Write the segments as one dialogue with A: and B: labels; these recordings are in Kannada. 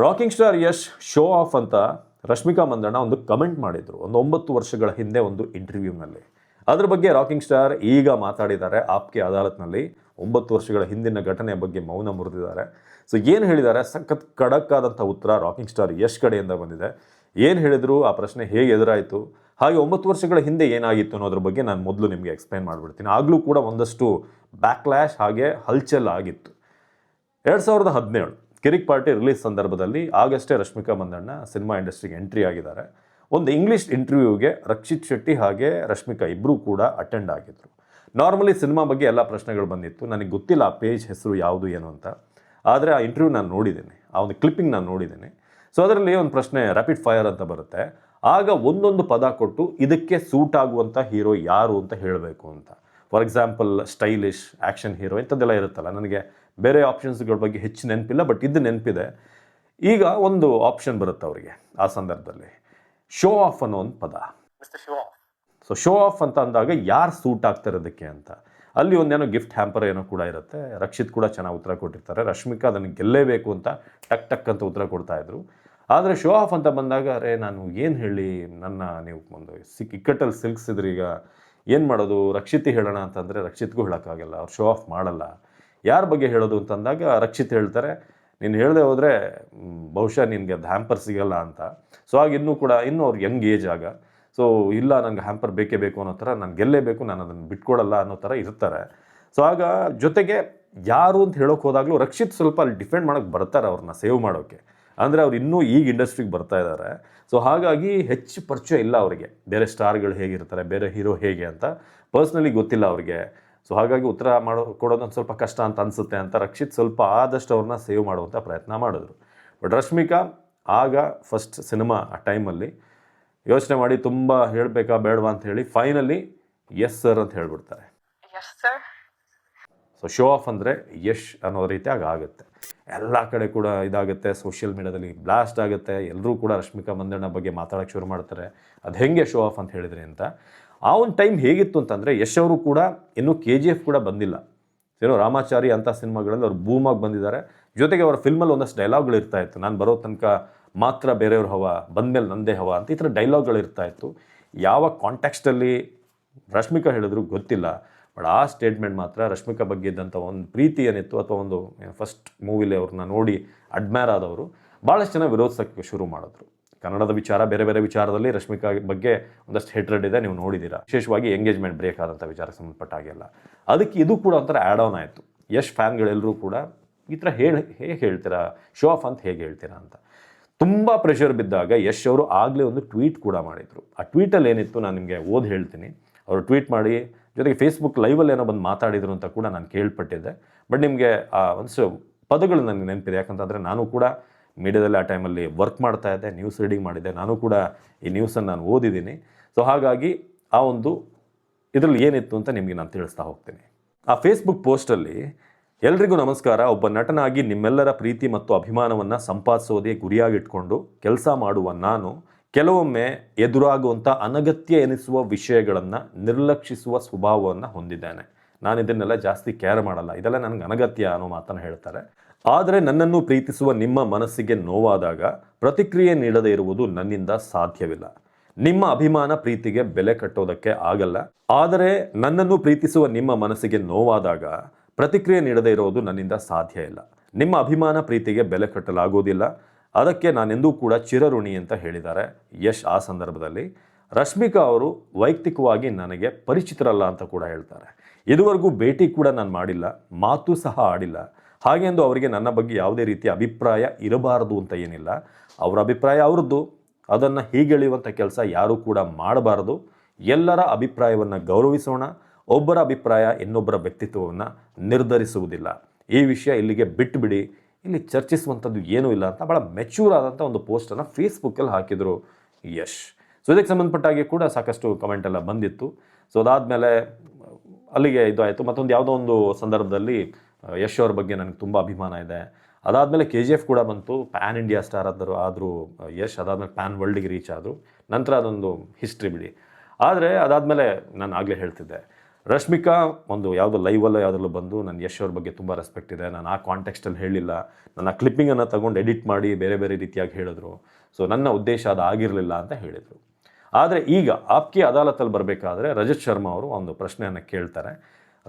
A: Rocking star Yash show of ಅಂತ ರಶ್ಮಿಕಾ ಮಂದಣ್ಣ ಒಂದು ಕಮೆಂಟ್ ಮಾಡಿದರು ಒಂದು 9 ವರ್ಷಗಳ ಹಿಂದೆ ಒಂದು ಇಂಟರ್ವ್ಯೂನಲ್ಲಿ. ಅದ್ರ ಬಗ್ಗೆ ರಾಕಿಂಗ್ ಸ್ಟಾರ್ ಈಗ ಮಾತಾಡಿದ್ದಾರೆ ಆಪ್ಕೆ ಅದಾಲತ್ನಲ್ಲಿ. 9 ವರ್ಷಗಳ ಹಿಂದಿನ ಘಟನೆಯ ಬಗ್ಗೆ ಮೌನ ಮುರಿದಿದ್ದಾರೆ. ಸೊ ಏನು ಹೇಳಿದ್ದಾರೆ, ಸಖತ್ ಖಡಕ್ ಆದಂಥ ಉತ್ತರ ರಾಕಿಂಗ್ ಸ್ಟಾರ್ ಯಶ್ ಕಡೆಯಿಂದ ಬಂದಿದೆ. ಏನು ಹೇಳಿದ್ರು, ಆ ಪ್ರಶ್ನೆ ಹೇಗೆ ಎದುರಾಯಿತು, ಹಾಗೆ 9 ವರ್ಷಗಳ ಹಿಂದೆ ಏನಾಗಿತ್ತು ಅನ್ನೋದ್ರ ಬಗ್ಗೆ ನಾನು ಮೊದಲು ನಿಮಗೆ ಎಕ್ಸ್ಪ್ಲೈನ್ ಮಾಡಿಬಿಡ್ತೀನಿ. ಆಗಲೂ ಕೂಡ ಒಂದಷ್ಟು ಬ್ಯಾಕ್ಲ್ಯಾಶ್ ಹಾಗೆ ಹಲ್ಚಲ್ ಆಗಿತ್ತು. 2017 ಕಿರಿಕ್ ಪಾರ್ಟಿ ರಿಲೀಸ್ ಸಂದರ್ಭದಲ್ಲಿ ಆಗಷ್ಟೇ ರಶ್ಮಿಕಾ ಮಂದಣ್ಣ ಸಿನಿಮಾ ಇಂಡಸ್ಟ್ರಿಗೆ ಎಂಟ್ರಿ ಆಗಿದ್ದಾರೆ. ಒಂದು ಇಂಗ್ಲೀಷ್ ಇಂಟರ್ವ್ಯೂಗೆ ರಕ್ಷಿತ್ ಶೆಟ್ಟಿ ಹಾಗೆ ರಶ್ಮಿಕಾ ಇಬ್ಬರೂ ಕೂಡ ಅಟೆಂಡ್ ಆಗಿದ್ರು. ನಾರ್ಮಲಿ ಸಿನಿಮಾ ಬಗ್ಗೆ ಎಲ್ಲ ಪ್ರಶ್ನೆಗಳು ಬಂದಿತ್ತು. ನನಗೆ ಗೊತ್ತಿಲ್ಲ ಆ ಪೇಜ್ ಹೆಸರು ಯಾವುದು ಏನು ಅಂತ. ಆದರೆ ಆ ಇಂಟರ್ವ್ಯೂ ನಾನು ನೋಡಿದ್ದೇನೆ, ಆ ಒಂದು ಕ್ಲಿಪ್ಪಿಂಗ್ ನಾನು ನೋಡಿದ್ದೇನೆ. ಸೊ ಅದರಲ್ಲಿ ಒಂದು ಪ್ರಶ್ನೆ ರ್ಯಾಪಿಡ್ ಫೈರ್ ಅಂತ ಬರುತ್ತೆ. ಆಗ ಒಂದೊಂದು ಪದ ಕೊಟ್ಟು ಇದಕ್ಕೆ ಸೂಟ್ ಆಗುವಂಥ ಹೀರೋ ಯಾರು ಅಂತ ಹೇಳಬೇಕು ಅಂತ. For example stylish, action hero ಇಂಥದ್ದೆಲ್ಲ ಇರುತ್ತಲ್ಲ. ನನಗೆ ಬೇರೆ ಆಪ್ಷನ್ಸ್ಗಳ ಬಗ್ಗೆ ಹೆಚ್ಚು ನೆನಪಿಲ್ಲ, ಬಟ್ ಇದು ನೆನಪಿದೆ. ಈಗ ಒಂದು ಆಪ್ಷನ್ ಬರುತ್ತೆ ಅವರಿಗೆ ಆ ಸಂದರ್ಭದಲ್ಲಿ, ಶೋ ಆಫ್ ಅನ್ನೋ ಒಂದು ಪದ. ಸೊ ಶೋ ಆಫ್ ಅಂತ ಅಂದಾಗ ಯಾರು ಸೂಟ್ ಆಗ್ತಾರೆ ಅದಕ್ಕೆ ಅಂತ. ಅಲ್ಲಿ ಒಂದೇನೋ ಗಿಫ್ಟ್ ಹ್ಯಾಂಪರ್ ಏನೋ ಕೂಡ ಇರುತ್ತೆ. ರಕ್ಷಿತ್ ಕೂಡ ಚೆನ್ನಾಗಿ ಉತ್ತರ ಕೊಟ್ಟಿರ್ತಾರೆ. ರಶ್ಮಿಕಾ ಅದನ್ನು ಗೆಲ್ಲೇಬೇಕು ಅಂತ ಟಕ್ ಟಕ್ ಅಂತ ಉತ್ತರ ಕೊಡ್ತಾಯಿದ್ರು. ಆದರೆ ಶೋ ಆಫ್ ಅಂತ ಬಂದಾಗ ಅರೆ ನಾನು ಏನು ಹೇಳಿ, ನನ್ನ ನೀವು ಒಂದು ಇಕ್ಕಟ್ಟಲ್ಲಿ ಸಿಲ್ಕ್ಸಿದ್ರೆ ಈಗ ಏನು ಮಾಡೋದು, ರಕ್ಷಿತ್ ಹೇಳೋಣ ಅಂತಂದರೆ ರಕ್ಷಿತ್ಗೂ ಹೇಳೋಕ್ಕಾಗಲ್ಲ, ಅವ್ರು ಶೋ ಆಫ್ ಮಾಡಲ್ಲ. ಯಾರ ಬಗ್ಗೆ ಹೇಳೋದು ಅಂತಂದಾಗ ರಕ್ಷಿತ್ ಹೇಳ್ತಾರೆ, ನೀನು ಹೇಳದೆ ಹೋದರೆ ಬಹುಶಃ ನಿನಗೆ ಅದು ಹ್ಯಾಂಪರ್ ಸಿಗಲ್ಲ ಅಂತ. ಸೊ ಆಗ ಇನ್ನೂ ಅವ್ರು ಯಂಗ್ ಏಜ್ ಆಗ. ಸೊ ಇಲ್ಲ, ನನಗೆ ಹ್ಯಾಂಪರ್ ಬೇಕೇ ಬೇಕು ಅನ್ನೋ ಥರ, ನಾನು ಗೆಲ್ಲೇಬೇಕು, ನಾನು ಅದನ್ನು ಬಿಟ್ಕೊಡಲ್ಲ ಅನ್ನೋ ಥರ ಇರ್ತಾರೆ. ಸೊ ಆಗ ಜೊತೆಗೆ ಯಾರು ಅಂತ ಹೇಳೋಕೆ ಹೋದಾಗಲೂ ರಕ್ಷಿತ್ ಸ್ವಲ್ಪ ಅಲ್ಲಿ ಡಿಫೆಂಡ್ ಮಾಡೋಕ್ಕೆ ಬರ್ತಾರೆ, ಅವ್ರನ್ನ ಸೇವ್ ಮಾಡೋಕ್ಕೆ. ಅಂದರೆ ಅವ್ರು ಇನ್ನೂ ಈಗ ಇಂಡಸ್ಟ್ರಿಗೆ ಬರ್ತಾ ಇದ್ದಾರೆ. ಸೊ ಹಾಗಾಗಿ ಹೆಚ್ಚು ಪರಿಚಯ ಇಲ್ಲ ಅವರಿಗೆ, ಬೇರೆ ಸ್ಟಾರ್ಗಳು ಹೇಗಿರ್ತಾರೆ, ಬೇರೆ ಹೀರೋ ಹೇಗೆ ಅಂತ ಪರ್ಸ್ನಲಿ ಗೊತ್ತಿಲ್ಲ ಅವ್ರಿಗೆ. ಸೊ ಹಾಗಾಗಿ ಉತ್ತರ ಕೊಡೋದೊಂದು ಸ್ವಲ್ಪ ಕಷ್ಟ ಅಂತ ಅನಿಸುತ್ತೆ ಅಂತ ರಕ್ಷಿತ್ ಸ್ವಲ್ಪ ಆದಷ್ಟು ಅವ್ರನ್ನ ಸೇವ್ ಮಾಡುವಂಥ ಪ್ರಯತ್ನ ಮಾಡಿದ್ರು. ಬಟ್ ರಶ್ಮಿಕಾ ಆಗ ಫಸ್ಟ್ ಸಿನಿಮಾ ಆ ಟೈಮಲ್ಲಿ ಯೋಚನೆ ಮಾಡಿ ತುಂಬ ಹೇಳಬೇಕಾ ಬೇಡವಾ ಅಂತ ಹೇಳಿ ಫೈನಲಿ ಎಸ್ ಸರ್ ಅಂತ ಹೇಳ್ಬಿಡ್ತಾರೆ. ಸೊ ಶೋ ಆಫ್ ಅಂದರೆ ಯಶ್ ಅನ್ನೋ ರೀತಿಯಾಗಿ ಆಗುತ್ತೆ. ಎಲ್ಲ ಕಡೆ ಕೂಡ ಇದಾಗುತ್ತೆ, ಸೋಷಿಯಲ್ ಮೀಡಿಯಾದಲ್ಲಿ ಬ್ಲಾಸ್ಟ್ ಆಗುತ್ತೆ. ಎಲ್ಲರೂ ಕೂಡ ರಶ್ಮಿಕಾ ಮಂದಣ್ಣ ಬಗ್ಗೆ ಮಾತಾಡೋಕ್ಕೆ ಶುರು ಮಾಡ್ತಾರೆ, ಅದು ಹೆಂಗೆ ಶೋ ಆಫ್ ಅಂತ ಹೇಳಿದ್ರಿ ಅಂತ. ಆ ಒಂದು ಟೈಮ್ ಹೇಗಿತ್ತು ಅಂತಂದರೆ ಯಶ್ ಅವರು ಕೂಡ ಇನ್ನೂ KGF ಕೂಡ ಬಂದಿಲ್ಲ. ಏನೋ ರಾಮಾಚಾರಿ ಅಂಥ ಸಿನಿಮಾಗಳಲ್ಲಿ ಅವ್ರು ಬೂಮಾಗಿ ಬಂದಿದ್ದಾರೆ. ಜೊತೆಗೆ ಅವರ ಫಿಲ್ಮಲ್ಲಿ ಒಂದಷ್ಟು ಡೈಲಾಗ್ಗಳು ಇರ್ತಾಯಿತ್ತು, ನಾನು ಬರೋ ತನಕ ಮಾತ್ರ ಬೇರೆಯವ್ರ ಹವ, ಬಂದಮೇಲೆ ನಂದೇ ಹವ ಅಂತ ಈ ಥರ ಡೈಲಾಗ್ಗಳು ಇರ್ತಾಯಿತ್ತು. ಯಾವ ಕಾಂಟ್ಯಾಕ್ಸ್ಟಲ್ಲಿ ರಶ್ಮಿಕಾ ಹೇಳಿದ್ರು ಗೊತ್ತಿಲ್ಲ. ಬಟ್ ಆ ಸ್ಟೇಟ್ಮೆಂಟ್ ಮಾತ್ರ ರಶ್ಮಿಕಾ ಬಗ್ಗೆ ಇದ್ದಂಥ ಒಂದು ಪ್ರೀತಿ ಏನಿತ್ತು, ಅಥವಾ ಒಂದು ಫಸ್ಟ್ ಮೂವಿಲಿ ಅವ್ರನ್ನ ನೋಡಿ ಅಡ್ಮೈರ್ ಆದವರು ಭಾಳಷ್ಟು ಜನ ವಿರೋಧಿಸೋಕ್ಕೆ ಶುರು ಮಾಡಿದ್ರು. ಕನ್ನಡದ ವಿಚಾರ, ಬೇರೆ ಬೇರೆ ವಿಚಾರದಲ್ಲಿ ರಶ್ಮಿಕಾ ಬಗ್ಗೆ ಒಂದಷ್ಟು ಹೇಟ್ರೆಡ್ ಇದೆ, ನೀವು ನೋಡಿದ್ದೀರಾ. ವಿಶೇಷವಾಗಿ ಎಂಗೇಜ್ಮೆಂಟ್ ಬ್ರೇಕ್ ಆದಂಥ ವಿಚಾರಕ್ಕೆ ಸಂಬಂಧಪಟ್ಟ ಹಾಗೆಲ್ಲ. ಅದಕ್ಕೆ ಇದು ಕೂಡ ಒಂಥರ ಆ್ಯಡ್ ಆನ್ ಆಯಿತು. ಯಶ್ ಫ್ಯಾನ್ಗಳೆಲ್ಲರೂ ಕೂಡ ಈ ಥರ ಹೇಗೆ ಹೇಳ್ತೀರಾ, ಶೋ ಆಫ್ ಅಂತ ಹೇಗೆ ಹೇಳ್ತೀರಾ ಅಂತ ತುಂಬ ಪ್ರೆಷರ್ ಬಿದ್ದಾಗ ಯಶ್ ಅವರು ಆಗಲೇ ಒಂದು ಟ್ವೀಟ್ ಕೂಡ ಮಾಡಿದರು. ಆ ಟ್ವೀಟಲ್ಲಿ ಏನಿತ್ತು ನಾನು ನಿಮಗೆ ಓದಿ ಹೇಳ್ತೀನಿ. ಅವರು ಟ್ವೀಟ್ ಮಾಡಿ ಜೊತೆಗೆ ಫೇಸ್ಬುಕ್ ಲೈವಲ್ಲಿ ಏನೋ ಬಂದು ಮಾತಾಡಿದರು ಅಂತ ಕೂಡ ನಾನು ಕೇಳ್ಪಟ್ಟಿದ್ದೆ. ಬಟ್ ನಿಮಗೆ ಆ ಒಂದು ಪದಗಳು ನನಗೆ ನೆನಪಿದೆ, ಯಾಕಂತಂದರೆ ನಾನು ಕೂಡ ಮೀಡಿಯಾದಲ್ಲಿ ಆ ಟೈಮಲ್ಲಿ ವರ್ಕ್ ಮಾಡ್ತಾ ಇದ್ದೆ, ನ್ಯೂಸ್ ರೀಡಿಂಗ್ ಮಾಡಿದ್ದೆ, ನಾನು ಕೂಡ ಈ ನ್ಯೂಸನ್ನು ನಾನು ಓದಿದ್ದೀನಿ. ಸೊ ಹಾಗಾಗಿ ಆ ಒಂದು ಇದರಲ್ಲಿ ಏನಿತ್ತು ಅಂತ ನಿಮಗೆ ನಾನು ತಿಳಿಸ್ತಾ ಹೋಗ್ತೀನಿ. ಆ ಫೇಸ್ಬುಕ್ ಪೋಸ್ಟಲ್ಲಿ, ಎಲ್ರಿಗೂ ನಮಸ್ಕಾರ. ಒಬ್ಬ ನಟನಾಗಿ ನಿಮ್ಮೆಲ್ಲರ ಪ್ರೀತಿ ಮತ್ತು ಅಭಿಮಾನವನ್ನು ಸಂಪಾದಿಸೋದೇ ಗುರಿಯಾಗಿಟ್ಕೊಂಡು ಕೆಲಸ ಮಾಡುವ ನಾನು ಕೆಲವೊಮ್ಮೆ ಎದುರಾಗುವಂಥ ಅನಗತ್ಯ ಎನಿಸುವ ವಿಷಯಗಳನ್ನು ನಿರ್ಲಕ್ಷಿಸುವ ಸ್ವಭಾವವನ್ನು ಹೊಂದಿದ್ದೇನೆ. ನಾನು ಇದನ್ನೆಲ್ಲ ಜಾಸ್ತಿ ಕೇರ್ ಮಾಡಲ್ಲ, ಇದೆಲ್ಲ ನನಗೆ ಅನಗತ್ಯ ಅನ್ನೋ ಮಾತನ್ನು ಹೇಳ್ತಾರೆ. ಆದರೆ ನನ್ನನ್ನು ಪ್ರೀತಿಸುವ ನಿಮ್ಮ ಮನಸ್ಸಿಗೆ ನೋವಾದಾಗ ಪ್ರತಿಕ್ರಿಯೆ ನೀಡದೇ ಇರುವುದು ನನ್ನಿಂದ ಸಾಧ್ಯವಿಲ್ಲ. ನಿಮ್ಮ ಅಭಿಮಾನ ಪ್ರೀತಿಗೆ ಬೆಲೆ ಕಟ್ಟೋದಕ್ಕೆ ಆಗಲ್ಲ. ಆದರೆ ನನ್ನನ್ನು ಪ್ರೀತಿಸುವ ನಿಮ್ಮ ಮನಸ್ಸಿಗೆ ನೋವಾದಾಗ ಪ್ರತಿಕ್ರಿಯೆ ನೀಡದೇ ಇರೋದು ನನ್ನಿಂದ ಸಾಧ್ಯ ಇಲ್ಲ. ನಿಮ್ಮ ಅಭಿಮಾನ ಪ್ರೀತಿಗೆ ಬೆಲೆ ಕಟ್ಟಲಾಗೋದಿಲ್ಲ, ಅದಕ್ಕೆ ನಾನೆಂದೂ ಕೂಡ ಚಿರಋಣಿ ಅಂತ ಹೇಳಿದ್ದಾರೆ ಯಶ್. ಆ ಸಂದರ್ಭದಲ್ಲಿ ರಶ್ಮಿಕಾ ಅವರು ವೈಯಕ್ತಿಕವಾಗಿ ನನಗೆ ಪರಿಚಿತರಲ್ಲ ಅಂತ ಕೂಡ ಹೇಳ್ತಾರೆ. ಇದುವರೆಗೂ ಭೇಟಿ ಕೂಡ ನಾನು ಮಾಡಿಲ್ಲ, ಮಾತು ಸಹ ಆಡಿಲ್ಲ. ಹಾಗೆಂದು ಅವರಿಗೆ ನನ್ನ ಬಗ್ಗೆ ಯಾವುದೇ ರೀತಿಯ ಅಭಿಪ್ರಾಯ ಇರಬಾರದು ಅಂತ ಏನಿಲ್ಲ. ಅವರ ಅಭಿಪ್ರಾಯ ಅವ್ರದ್ದು, ಅದನ್ನು ಹೀಗೆಳೆಯುವಂಥ ಕೆಲಸ ಯಾರೂ ಕೂಡ ಮಾಡಬಾರದು. ಎಲ್ಲರ ಅಭಿಪ್ರಾಯವನ್ನು ಗೌರವಿಸೋಣ. ಒಬ್ಬರ ಅಭಿಪ್ರಾಯ ಇನ್ನೊಬ್ಬರ ವ್ಯಕ್ತಿತ್ವವನ್ನು ನಿರ್ಧರಿಸುವುದಿಲ್ಲ. ಈ ವಿಷಯ ಇಲ್ಲಿಗೆ ಬಿಟ್ಟುಬಿಡಿ, ಇಲ್ಲಿ ಚರ್ಚಿಸುವಂಥದ್ದು ಏನೂ ಇಲ್ಲ ಅಂತ ಭಾಳ ಮೆಚ್ಯೂರ್ ಆದಂಥ ಒಂದು ಪೋಸ್ಟನ್ನು ಫೇಸ್ಬುಕ್ಕಲ್ಲಿ ಹಾಕಿದರು ಯಶ್. ಸೊ ಇದಕ್ಕೆ ಸಂಬಂಧಪಟ್ಟಾಗಿ ಕೂಡ ಸಾಕಷ್ಟು ಕಮೆಂಟ್ ಎಲ್ಲ ಬಂದಿತ್ತು. ಸೊ ಅದಾದಮೇಲೆ ಅಲ್ಲಿಗೆ ಇದು ಆಯಿತು. ಮತ್ತೊಂದು ಯಾವುದೋ ಒಂದು ಸಂದರ್ಭದಲ್ಲಿ ಯಶ್ ಅವ್ರ ಬಗ್ಗೆ ನನಗೆ ತುಂಬ ಅಭಿಮಾನ ಇದೆ. ಅದಾದಮೇಲೆ KGF ಕೂಡ ಬಂತು, ಪ್ಯಾನ್ ಇಂಡಿಯಾ ಸ್ಟಾರ್ ಆದರೂ ಯಶ್. ಅದಾದಮೇಲೆ ಪ್ಯಾನ್ ವರ್ಲ್ಡಿಗೆ ರೀಚ್ ಆದರು. ನಂತರ ಅದೊಂದು ಹಿಸ್ಟ್ರಿ ಬಿಡಿ. ಆದರೆ ಅದಾದಮೇಲೆ ನಾನು ಆಗಲೇ ಹೇಳ್ತಿದ್ದೆ, ರಶ್ಮಿಕಾ ಒಂದು ಯಾವುದೋ ಲೈವಲ್ಲೋ ಯಾವುದರಲ್ಲೂ ಬಂದು ನನ್ನ ಯಶ್ ಅವ್ರ ಬಗ್ಗೆ ತುಂಬ ರೆಸ್ಪೆಕ್ಟ್ ಇದೆ, ನಾನು ಆ ಕಾಂಟೆಕ್ಸ್ಟಲ್ಲಿ ಹೇಳಿಲ್ಲ, ನನ್ನ ಕ್ಲಿಪ್ಪಿಂಗನ್ನು ತಗೊಂಡು ಎಡಿಟ್ ಮಾಡಿ ಬೇರೆ ಬೇರೆ ರೀತಿಯಾಗಿ ಹೇಳಿದ್ರು, ಸೊ ನನ್ನ ಉದ್ದೇಶ ಅದು ಆಗಿರಲಿಲ್ಲ ಅಂತ ಹೇಳಿದರು. ಆದರೆ ಈಗ ಆಪ್ಕಿ ಅದಾಲತಲ್ಲಿ ಬರಬೇಕಾದ್ರೆ ರಜತ್ ಶರ್ಮಾ ಅವರು ಒಂದು ಪ್ರಶ್ನೆಯನ್ನು ಕೇಳ್ತಾರೆ.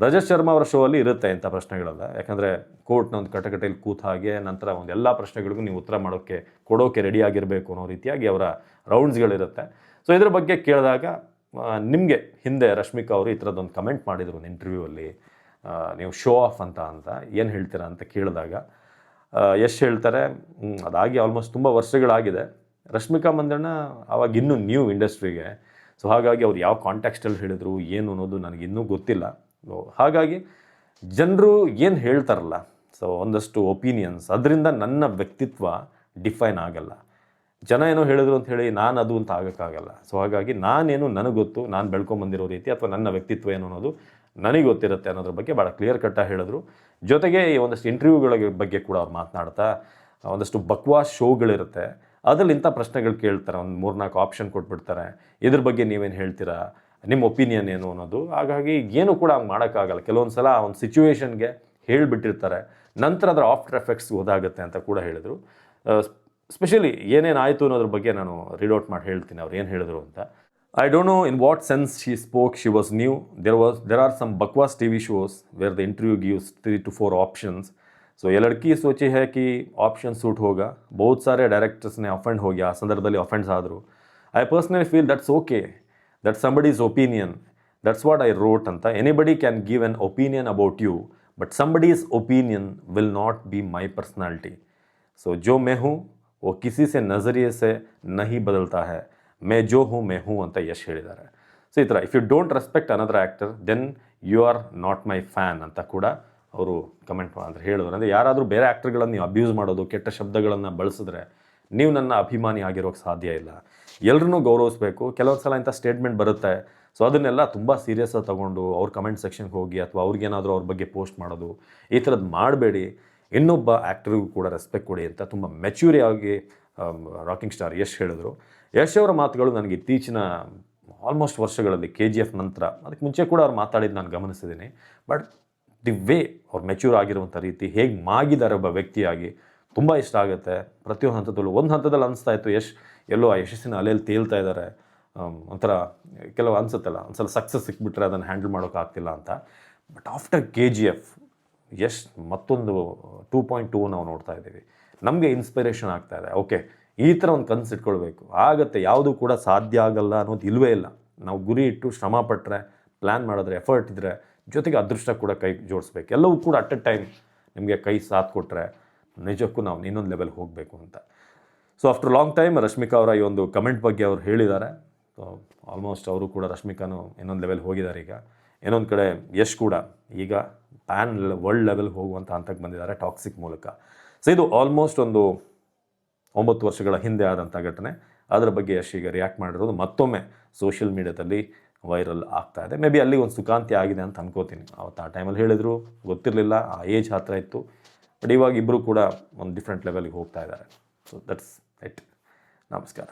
A: ರಜತ್ ಶರ್ಮಾ ಅವರ ಶೋ ಅಲ್ಲಿ ಇರುತ್ತೆ ಇಂಥ ಪ್ರಶ್ನೆಗಳೆಲ್ಲ, ಯಾಕಂದರೆ ಕೋರ್ಟ್ನ ಒಂದು ಕಟಕಟೆಯಲ್ಲಿ ಕೂತ ಹಾಗೆ ನಂತರ ಒಂದು ಎಲ್ಲ ಪ್ರಶ್ನೆಗಳಿಗೂ ನೀವು ಉತ್ತರ ಕೊಡೋಕ್ಕೆ ರೆಡಿ ಆಗಿರಬೇಕು ಅನ್ನೋ ರೀತಿಯಾಗಿ ಅವರ ರೌಂಡ್ಸ್ಗಳಿರುತ್ತೆ. ಸೊ ಇದ್ರ ಬಗ್ಗೆ ಕೇಳಿದಾಗ ನಿಮಗೆ ಹಿಂದೆ ರಶ್ಮಿಕಾ ಅವರು ಈ ಥರದ್ದೊಂದು ಕಮೆಂಟ್ ಮಾಡಿದರು ಒಂದು ಇಂಟರ್ವ್ಯೂವಲ್ಲಿ, ನೀವು ಶೋ ಆಫ್ ಅಂತ ಏನು ಹೇಳ್ತೀರಾ ಅಂತ ಕೇಳಿದಾಗ ಯಶ್ ಹೇಳ್ತಾರೆ, ಅದಾಗಿ ಆಲ್ಮೋಸ್ಟ್ ತುಂಬ ವರ್ಷಗಳಾಗಿದೆ, ರಶ್ಮಿಕಾ ಮಂದಣ್ಣ ಆವಾಗ ಇನ್ನೂ ನ್ಯೂ ಇಂಡಸ್ಟ್ರಿಗೆ, ಸೊ ಹಾಗಾಗಿ ಅವ್ರು ಯಾವ ಕಾಂಟ್ಯಾಕ್ಸ್ಟಲ್ಲಿ ಹೇಳಿದರು ಏನು ಅನ್ನೋದು ನನಗಿನ್ನೂ ಗೊತ್ತಿಲ್ಲ. ಹಾಗಾಗಿ ಜನರು ಏನು ಹೇಳ್ತಾರಲ್ಲ, ಸೊ ಒಂದಷ್ಟು ಒಪಿನಿಯನ್ಸ್, ಅದರಿಂದ ನನ್ನ ವ್ಯಕ್ತಿತ್ವ ಡಿಫೈನ್ ಆಗಲ್ಲ. ಜನ ಏನೋ ಹೇಳಿದ್ರು ಅಂತ ಹೇಳಿ ನಾನು ಅದು ಅಂತ ಆಗೋಕ್ಕಾಗಲ್ಲ. ಸೊ ಹಾಗಾಗಿ ನಾನೇನು ನನಗೆ ಗೊತ್ತು, ನಾನು ಬೆಳ್ಕೊಂಬಂದಿರೋ ರೀತಿ ಅಥವಾ ನನ್ನ ವ್ಯಕ್ತಿತ್ವ ಏನು ಅನ್ನೋದು ನನಗೆ ಗೊತ್ತಿರುತ್ತೆ ಅನ್ನೋದ್ರ ಬಗ್ಗೆ ಭಾಳ ಕ್ಲಿಯರ್ ಕಟ್ಟಾಗಿ ಹೇಳಿದ್ರು. ಜೊತೆಗೆ ಈ ಒಂದಷ್ಟು ಇಂಟರ್ವ್ಯೂಗಳ ಬಗ್ಗೆ ಕೂಡ ಅವ್ರು ಮಾತನಾಡ್ತಾ ಒಂದಷ್ಟು ಬಕ್ವಾಸ್ ಶೋಗಳಿರುತ್ತೆ, ಅದರಲ್ಲಿ ಇಂಥ ಪ್ರಶ್ನೆಗಳು ಕೇಳ್ತಾರೆ, ಒಂದು 3-4 ಆಪ್ಷನ್ ಕೊಟ್ಬಿಡ್ತಾರೆ, ಇದ್ರ ಬಗ್ಗೆ ನೀವೇನು ಹೇಳ್ತೀರಾ, ನಿಮ್ಮ ಒಪಿನಿಯನ್ ಏನು ಅನ್ನೋದು. ಹಾಗಾಗಿ ಏನು ಕೂಡ ಹಂಗೆ ಮಾಡೋಕ್ಕಾಗಲ್ಲ. ಕೆಲವೊಂದು ಸಲ ಒಂದು ಸಿಚುವೇಶನ್ಗೆ ಹೇಳಿಬಿಟ್ಟಿರ್ತಾರೆ, ನಂತರ ಅದರ ಆಫ್ಟರ್ ಎಫೆಕ್ಟ್ಸ್ ಗೊತ್ತಾಗುತ್ತೆ ಅಂತ ಕೂಡ ಹೇಳಿದರು. ಸ್ಪೆಷಲಿ ಏನೇನಾಯಿತು ಅನ್ನೋದ್ರ ಬಗ್ಗೆ ನಾನು ರೀಡ್ ಮಾಡಿ ಹೇಳ್ತೀನಿ ಅವ್ರು ಏನು ಹೇಳಿದ್ರು ಅಂತ. I don't know in what sense she spoke, she was new. There are some bakwas TV shows where the interview gives 3 to 4 options. So ये लड़की सोची है कि ऑप्शन सूट होगा. बहुत सारे डायरेक्टर्स ने ऑफेंड हो गया, संदर्भದಲ್ಲಿ offends आदरू. I personally feel that's okay. That's somebody's opinion. That's what I wrote ಅಂತ. Anybody can give an opinion about you, but somebody's opinion will not be my personality. So जो मैं हूँ वो किसी से नज़रिए से नहीं बदलता है, मैं जो हूँ मैं हूँ ಅಂತ ಯಶ್ ಹೇಳಿದ್ದಾರೆ. ಸೊ ಈ ಥರ if you don't respect another actor then you are not my fan ಅಂತ ಕೂಡ ಅವರು ಕಮೆಂಟ್ ಅಂದರೆ ಹೇಳಿದ್ರು. ಅಂದರೆ ಯಾರಾದರೂ ಬೇರೆ ಆ್ಯಕ್ಟರ್ಗಳನ್ನು ನೀವು ಅಬ್ಯೂಸ್ ಮಾಡೋದು, ಕೆಟ್ಟ ಶಬ್ದಗಳನ್ನು ಬಳಸಿದ್ರೆ ನೀವು ನನ್ನ ಅಭಿಮಾನಿ ಆಗಿರೋಕ್ಕೆ ಸಾಧ್ಯ ಇಲ್ಲ. ಎಲ್ಲರನ್ನೂ ಗೌರವಿಸಬೇಕು. ಕೆಲವೊಂದು ಸಲ ಇಂಥ ಸ್ಟೇಟ್ಮೆಂಟ್ ಬರುತ್ತೆ, ಸೊ ಅದನ್ನೆಲ್ಲ ತುಂಬ ಸೀರಿಯಸ್ಸಾಗಿ ತೊಗೊಂಡು ಅವ್ರ ಕಮೆಂಟ್ ಸೆಕ್ಷನ್ಗೆ ಹೋಗಿ ಅಥವಾ ಅವ್ರಿಗೇನಾದರೂ ಅವ್ರ ಬಗ್ಗೆ ಪೋಸ್ಟ್ ಮಾಡೋದು, ಈ ಥರದ್ದು ಮಾಡಬೇಡಿ. ಇನ್ನೊಬ್ಬ ಆ್ಯಕ್ಟರಿಗೂ ಕೂಡ ರೆಸ್ಪೆಕ್ಟ್ ಕೊಡಿ ಅಂತ ತುಂಬ ಮೆಚ್ಯೂರಿಯಾಗಿ ರಾಕಿಂಗ್ ಸ್ಟಾರ್ ಯಶ್ ಹೇಳಿದರು. ಯಶ್ ಅವರ ಮಾತುಗಳು ನನಗೆ ಇತ್ತೀಚಿನ ಆಲ್ಮೋಸ್ಟ್ ವರ್ಷಗಳಲ್ಲಿ KGF ನಂತರ, ಅದಕ್ಕೆ ಮುಂಚೆ ಕೂಡ ಅವ್ರು ಮಾತಾಡಿದ್ದು ನಾನು ಗಮನಿಸಿದ್ದೀನಿ. ಬಟ್ ದಿ ವೇ ಅವ್ರು ಮೆಚ್ಯೂರ್ ಆಗಿರುವಂಥ ರೀತಿ, ಹೇಗೆ ಮಾಗಿದ್ದಾರೆ ಒಬ್ಬ ವ್ಯಕ್ತಿಯಾಗಿ, ತುಂಬ ಇಷ್ಟ ಆಗುತ್ತೆ. ಪ್ರತಿಯೊಂದು ಹಂತದಲ್ಲೂ ಒಂದು ಹಂತದಲ್ಲಿ ಅನಿಸ್ತಾ ಇತ್ತು ಯಶ್ ಎಲ್ಲೋ ಆ ಯಶಸ್ಸಿನ ಅಲೆಯಲ್ಲಿ ತೇಲ್ತಾ ಇದ್ದಾರೆ, ಒಂಥರ ಕೆಲವು ಅನಿಸುತ್ತಲ್ಲ ಒಂದ್ಸಲ ಸಕ್ಸಸ್ ಸಿಕ್ಬಿಟ್ರೆ ಅದನ್ನು ಹ್ಯಾಂಡಲ್ ಮಾಡೋಕ್ಕಾಗ್ತಿಲ್ಲ ಅಂತ. ಬಟ್ ಆಫ್ಟರ್ KGF ಯಶ್ ಮತ್ತೊಂದು 2.2 ನಾವು ನೋಡ್ತಾ ಇದ್ದೀವಿ. ನಮಗೆ ಇನ್ಸ್ಪಿರೇಷನ್ ಆಗ್ತಾ ಇದೆ. ಓಕೆ, ಈ ಥರ ಒಂದು ಕನಸು ಇಟ್ಕೊಳ್ಬೇಕು, ಆಗುತ್ತೆ, ಯಾವುದೂ ಕೂಡ ಸಾಧ್ಯ ಆಗಲ್ಲ ಅನ್ನೋದು ಇಲ್ಲವೇ ಇಲ್ಲ. ನಾವು ಗುರಿ ಇಟ್ಟು ಶ್ರಮ ಪಟ್ಟರೆ, ಪ್ಲ್ಯಾನ್ ಮಾಡಿದ್ರೆ, ಎಫರ್ಟ್ ಇದ್ದರೆ, ಜೊತೆಗೆ ಅದೃಷ್ಟ ಕೂಡ ಕೈ ಜೋಡಿಸ್ಬೇಕು. ಎಲ್ಲವೂ ಕೂಡ ಅಟ್ ಎ ಟೈಮ್ ನಿಮಗೆ ಕೈ ಸಾಥ್ ಕೊಟ್ಟರೆ ನಿಜಕ್ಕೂ ನಾವು ಇನ್ನೊಂದು ಲೆವೆಲ್ ಹೋಗಬೇಕು ಅಂತ. So after long time Rashmika ಅವರ ಈ ಒಂದು ಕಮೆಂಟ್ ಬಗ್ಗೆ ಅವ್ರು ಹೇಳಿದ್ದಾರೆ. ಸೊ ಆಲ್ಮೋಸ್ಟ್ ಅವರು ಕೂಡ ರಶ್ಮಿಕಾನು ಇನ್ನೊಂದು ಲೆವೆಲ್ ಹೋಗಿದ್ದಾರೆ. ಈಗ ಇನ್ನೊಂದು ಕಡೆ ಯಶ್ ಕೂಡ ಈಗ ವರ್ಲ್ಡ್ ಲೆವೆಲ್ ಹೋಗುವಂಥ ಹಂತಕ್ಕೆ ಬಂದಿದ್ದಾರೆ ಟಾಕ್ಸಿಕ್ ಮೂಲಕ. ಸೊ ಇದು ಆಲ್ಮೋಸ್ಟ್ ಒಂದು 9 ವರ್ಷಗಳ ಹಿಂದೆ ಆದಂಥ ಘಟನೆ. ಅದರ ಬಗ್ಗೆ ಯಶ್ ಈಗ ರಿಯಾಕ್ಟ್ ಮಾಡಿರೋದು ಮತ್ತೊಮ್ಮೆ ಸೋಷಿಯಲ್ ಮೀಡಿಯಾದಲ್ಲಿ ವೈರಲ್ ಆಗ್ತಾ ಇದೆ. ಮೇ ಬಿ ಅಲ್ಲಿ ಒಂದು ಸುಖಾಂತಿ ಆಗಿದೆ ಅಂತ ಅನ್ಕೋತೀನಿ. ಅವತ್ತು ಆ ಟೈಮಲ್ಲಿ ಹೇಳಿದ್ರು, ಗೊತ್ತಿರಲಿಲ್ಲ, ಆ ಏಜ್ ಹತ್ತಿರ ಇತ್ತು. ಬಟ್ ಇವಾಗ ಇಬ್ಬರು ಕೂಡ ಒಂದು ಡಿಫ್ರೆಂಟ್ ಲೆವೆಲ್ಗೆ ಹೋಗ್ತಾ ಇದ್ದಾರೆ. So that's it. ನಮಸ್ಕಾರ.